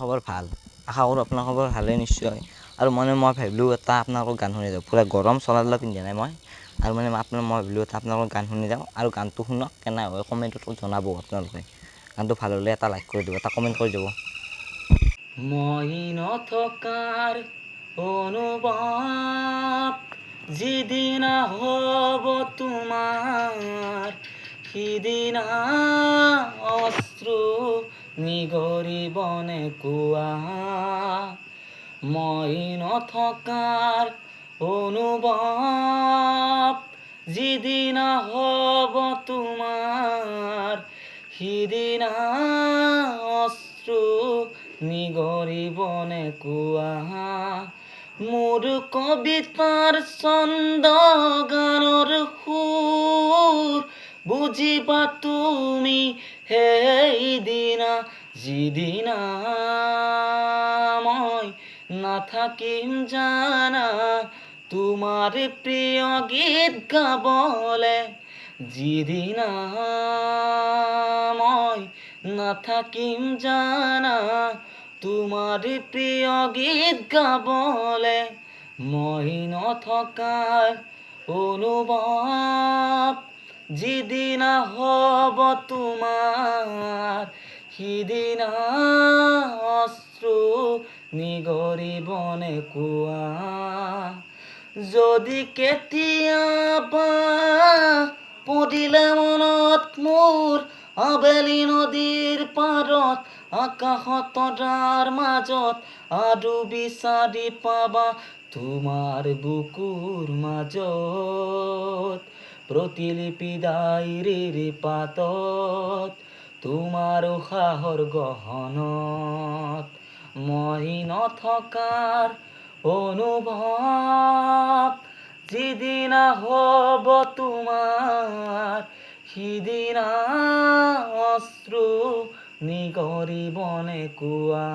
খবৰ ভাল, আশা কৰোঁ আপোনাৰ খবৰ ভালেই নিশ্চয়। আৰু মই ভাবিলোঁ এটা আপোনালোকৰ গান শুনি যাওঁ, পূৰা গৰম চলাৰ পিন্ধা নাই মই। আৰু মই ভাবিলোঁ এটা আপোনালোকৰ গান শুনি যাওঁ, আৰু গানটো শুনক কেনে হয় কমেণ্টত জনাব আপোনালোকে। গানটো ভাল হ'লে এটা লাইক কৰি দিব, এটা কমেণ্ট কৰি দিব। মই নথকাৰ অনুভৱ যিদিনা হ'ব তোমাৰ, সিদিনা অশ্ৰু নিগৰিবনে কোৱা। মই নথকাৰ অনুভৱ যিদিনা হ'ব তোমাৰ, সিদিনা অশ্ৰু নিগৰিবনে কোৱা। মোৰ কবিতাৰ ছন্দ গানৰ সুৰ বুজিবা তুমি সেইদিনা, যিদিনা মই নাথাকিম জানা তোমাৰ প্ৰিয় গীত গাবলে। যিদিনা মই নাথাকিম জানা তোমাৰ প্ৰিয় গীত গাবলে। মই নথকাৰ অনুভৱ যিদিনা হ'ব তোমাৰ, সিদিনা অশ্ৰু নিগৰিবনে কোৱা। যদি কেতিয়াবা পৰিলে মনত মোৰ আবেলি নদীৰ পাৰত, আকাশত তৰাৰ মাজত, আৰু বিচাৰি পাবা তোমাৰ বুকুৰ মাজত, প্ৰতিলিপি ডায়েৰীৰ পাতত, তোমাৰ উশাহৰ গহনত। মই নথকাৰ অনুভৱ যিদিনা হ'ব তোমাৰ, সিদিনা অশ্ৰু নিগৰিবনে কোৱা।